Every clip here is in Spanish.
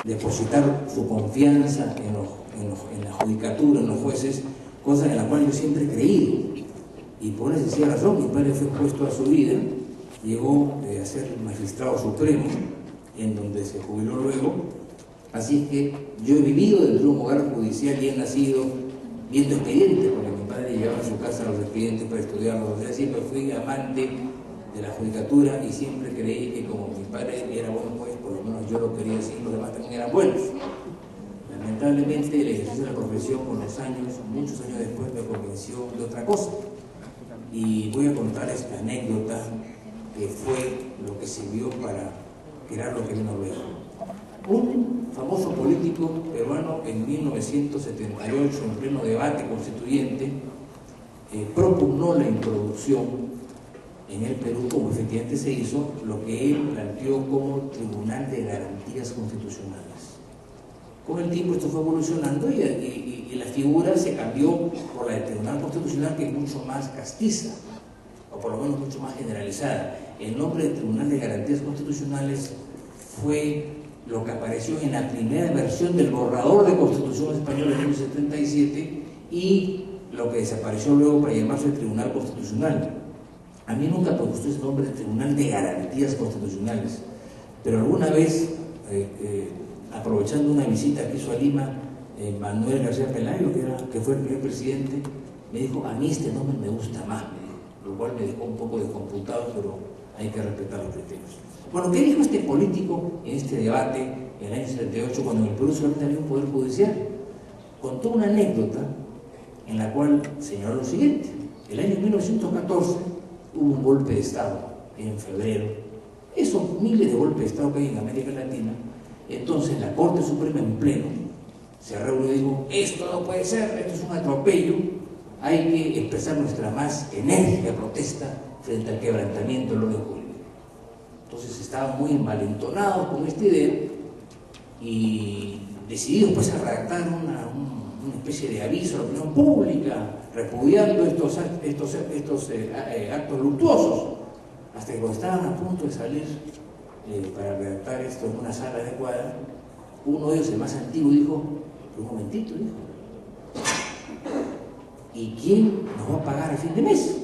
depositar su confianza en la judicatura, en los jueces, cosa en la cual yo siempre he creído. Y por una sencilla razón, mi padre fue expuesto a su vida, llegó a ser magistrado supremo, en donde se jubiló luego. Así es que yo he vivido dentro de un hogar judicial y he nacido viendo expedientes, porque mi padre llevaba a su casa los expedientes para estudiarlos. O sea, siempre fui amante de la judicatura y siempre creí que como mi padre era buen juez, por lo menos yo lo quería decir, los demás también eran buenos. Lamentablemente el ejercicio de la profesión con los años, muchos años después, me convenció de otra cosa. Y voy a contar esta anécdota que fue lo que sirvió para crear lo que vino luego. Un famoso político peruano en 1978, en pleno debate constituyente, propugnó la introducción en el Perú, como efectivamente se hizo, lo que él planteó como Tribunal de Garantías Constitucionales. Con el tiempo esto fue evolucionando y la figura se cambió por la del Tribunal Constitucional, que es mucho más castiza, o por lo menos mucho más generalizada. El nombre de Tribunal de Garantías Constitucionales fue lo que apareció en la primera versión del borrador de Constitución Española de 1977 y lo que desapareció luego para llamarse el Tribunal Constitucional. A mí nunca me gustó ese nombre de Tribunal de Garantías Constitucionales, pero alguna vez, aprovechando una visita que hizo a Lima, Manuel García Pelayo, que fue el primer presidente, me dijo: a mí este nombre me gusta más, lo cual me dejó un poco descomputado, pero hay que respetar los criterios. Bueno, ¿qué dijo este político en este debate en el año 78, cuando en el Perú solamente había un poder judicial? Contó una anécdota en la cual señaló lo siguiente: el año 1914 hubo un golpe de Estado en febrero, esos miles de golpes de Estado que hay en América Latina. Entonces la Corte Suprema en pleno se reunió y dijo: esto no puede ser, esto es un atropello, hay que expresar nuestra más enérgica protesta frente al quebrantamiento del orden jurídico. Entonces estaban muy envalentonados con esta idea y decididos pues a redactar una especie de aviso a la opinión pública repudiando estos actos luctuosos, hasta que cuando estaban a punto de salir para redactar esto en una sala adecuada, uno de ellos, el más antiguo, dijo: un momentito, dijo, ¿y quién nos va a pagar a fin de mes?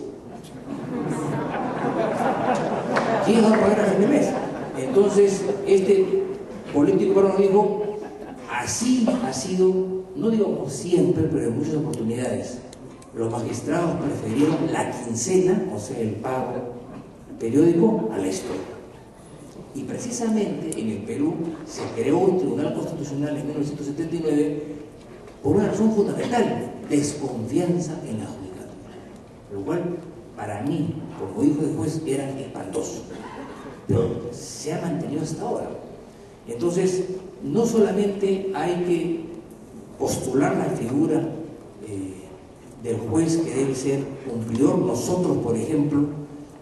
¿Quién nos va a pagar a fin de mes? Entonces este político peruano dijo: así ha sido, no digo como siempre, pero en muchas oportunidades. Los magistrados prefirieron la quincena, o sea, el pago periódico, a la historia. Y precisamente en el Perú se creó un Tribunal Constitucional en 1979 por una razón fundamental: desconfianza en la judicatura. Lo cual, para mí, como hijo de juez, era espantoso. Pero se ha mantenido hasta ahora. Entonces, no solamente hay que postular la figura del juez que debe ser cumplidor. Nosotros, por ejemplo,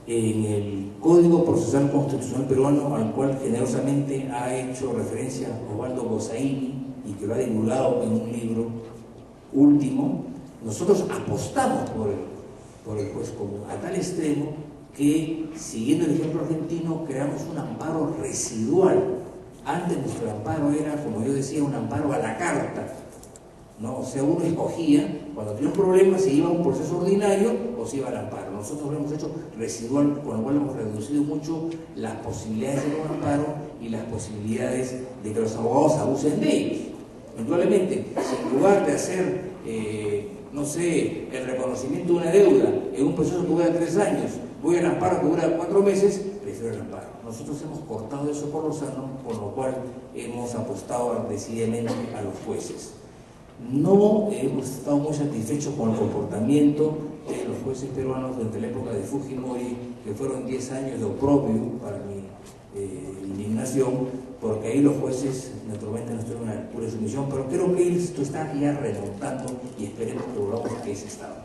en el Código Procesal Constitucional peruano, al cual generosamente ha hecho referencia Osvaldo Gozaini y que lo ha divulgado en un libro último, nosotros apostamos por el juez común, a tal extremo que, siguiendo el ejemplo argentino, creamos un amparo residual. Antes nuestro amparo era, como yo decía, un amparo a la carta, ¿no? O sea, uno escogía, cuando tenía un problema, se iba a un proceso ordinario o se iba al amparo. Nosotros lo hemos hecho residual, con lo cual hemos reducido mucho las posibilidades de un amparo y las posibilidades de que los abogados abusen de ellos. Indudablemente, si en lugar de hacer, no sé, el reconocimiento de una deuda en un proceso que dura 3 años, voy al amparo que dura 4 meses, prefiero el amparo. Nosotros hemos cortado eso por lo sano, con lo cual hemos apostado decididamente a los jueces. No hemos estado muy satisfechos con el comportamiento de los jueces peruanos durante la época de Fujimori, que fueron 10 años de oprobio para mi indignación, porque ahí los jueces naturalmente no estuvieron a la altura de su misión, pero creo que esto está ya remontando y esperemos que volvamos a ese estado.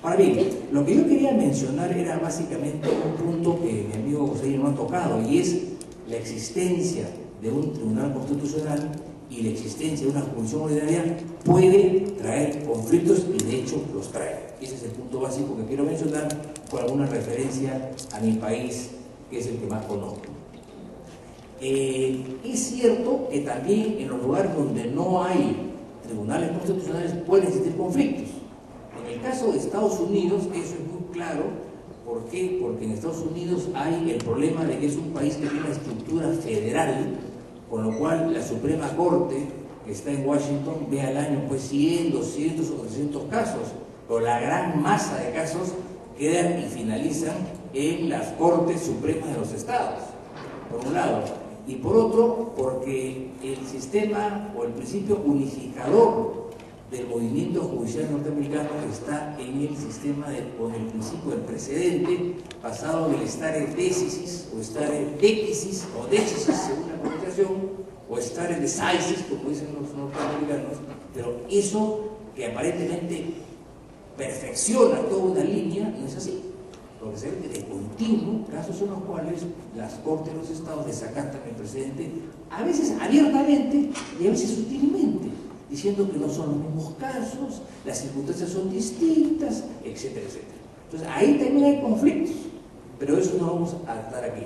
Ahora bien, lo que yo quería mencionar era básicamente un punto que mi amigo José no ha tocado, y es la existencia de un tribunal constitucional y la existencia de una jurisdicción ordinaria puede traer conflictos, y de hecho los trae. Ese es el punto básico que quiero mencionar, con alguna referencia a mi país, que es el que más conozco. Es cierto que también en los lugares donde no hay tribunales constitucionales pueden existir conflictos. En el caso de Estados Unidos eso es muy claro. ¿Por qué? Porque en Estados Unidos hay el problema de que es un país que tiene una estructura federal, con lo cual la Suprema Corte, que está en Washington, ve al año pues 100, 200 o 300 casos, pero la gran masa de casos quedan y finalizan en las Cortes Supremas de los Estados, por un lado. Y por otro, porque el sistema o el principio unificador del movimiento judicial norteamericano está en el sistema o en el principio del precedente, basado en el stare decisis o stare decisis o decisis según la pronunciación, o stare decisis como dicen los norteamericanos, pero eso que aparentemente perfecciona toda una línea no es así, porque se ve que de continuo casos en los cuales las Cortes de los Estados desacatan el precedente, a veces abiertamente y a veces sutilmente, diciendo que no son los mismos casos, las circunstancias son distintas, etcétera, etcétera. Entonces ahí también hay conflictos, pero eso no vamos a estar aquí.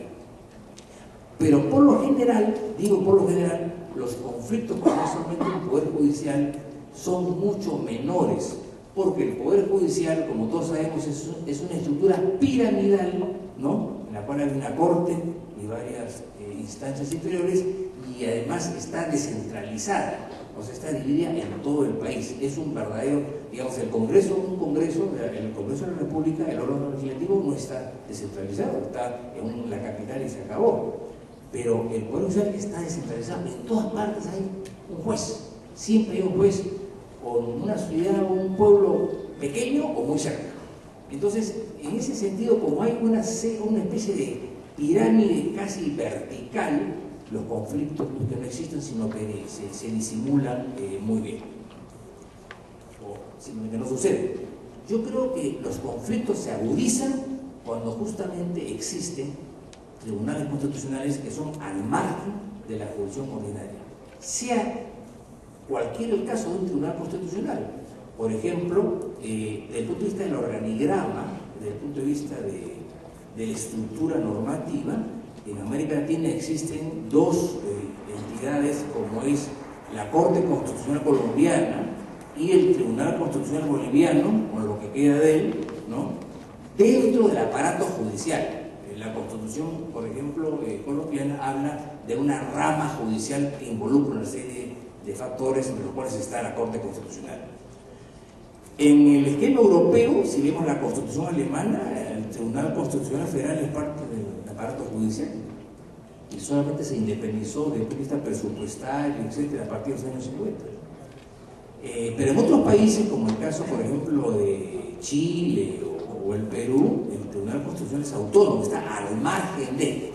Pero por lo general, digo por lo general, los conflictos con el Poder Judicial son mucho menores, porque el Poder Judicial, como todos sabemos, es una estructura piramidal, ¿no?, en la cual hay una corte y varias instancias inferiores, y además está descentralizada, o sea, está dividida en todo el país. Es un verdadero, digamos, el Congreso de la República, el órgano legislativo no está descentralizado, está en la capital y se acabó. Pero el Poder Judicial está descentralizado. En todas partes hay un juez, siempre hay un juez, con una ciudad o un pueblo pequeño o muy cerca. Entonces, en ese sentido, como hay una especie de pirámide casi vertical, los conflictos que no existen, sino que se disimulan muy bien, o simplemente no sucede. Yo creo que los conflictos se agudizan cuando justamente existen tribunales constitucionales que son al margen de la jurisdicción ordinaria, sea cualquiera el caso de un tribunal constitucional. Por ejemplo, desde el punto de vista del organigrama, desde el punto de vista de la estructura normativa, en América Latina existen dos entidades, como es la Corte Constitucional Colombiana y el Tribunal Constitucional Boliviano, con lo que queda de él, ¿no?, dentro del aparato judicial. La Constitución, por ejemplo, colombiana, habla de una rama judicial que involucra una serie de factores, entre los cuales está la Corte Constitucional. En el esquema europeo, si vemos la Constitución alemana, el Tribunal Constitucional Federal es parte del aparato judicial y solamente se independizó desde el punto de vista presupuestario, etcétera, a partir de los años 50. Pero en otros países, como el caso, por ejemplo, de Chile o el Perú, el Tribunal Constitucional es autónomo, está al margen de,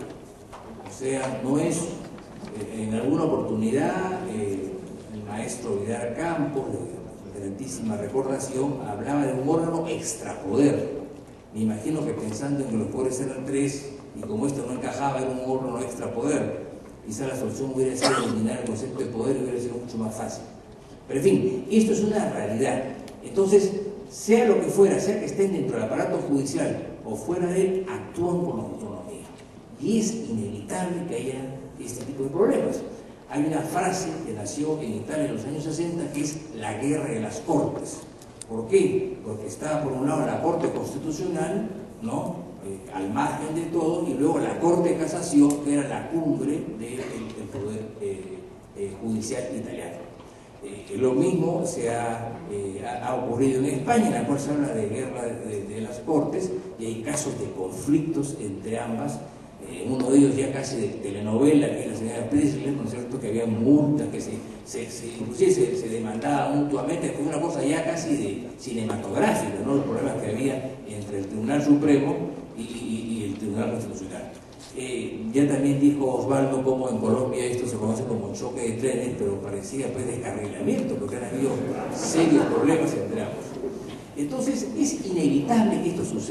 o sea, no es, en alguna oportunidad, el maestro Vidal Campos, de grandísima recordación, hablaba de un órgano extrapoder. Me imagino que pensando en que los poderes eran tres, y como esto no encajaba en un órgano extrapoder, quizá la solución hubiera sido eliminar el concepto de poder y hubiera sido mucho más fácil. Pero en fin, esto es una realidad. Entonces, sea lo que fuera, sea que estén dentro del aparato judicial o fuera de él, actúan con autonomía. Y es inevitable que haya este tipo de problemas. Hay una frase que nació en Italia en los años 60 que es la guerra de las cortes. ¿Por qué? Porque estaba por un lado la Corte Constitucional, ¿no?, al margen de todo, y luego la Corte de Casación, que era la cumbre del poder judicial italiano. Lo mismo ha ocurrido en España, en la cual se habla de guerra de las cortes, y hay casos de conflictos entre ambas, uno de ellos ya casi de telenovela, que es la señora Presley, ¿no es cierto?, que había multas, que inclusive se demandaban mutuamente, que fue una cosa ya casi de cinematográfica, ¿no?, los problemas que había entre el Tribunal Supremo y el Tribunal Constitucional. Ya también dijo Osvaldo cómo en Colombia esto se conoce como choque de trenes, pero parecía pues descarrilamiento, porque han habido serios problemas entre ambos. Entonces es inevitable que esto suceda.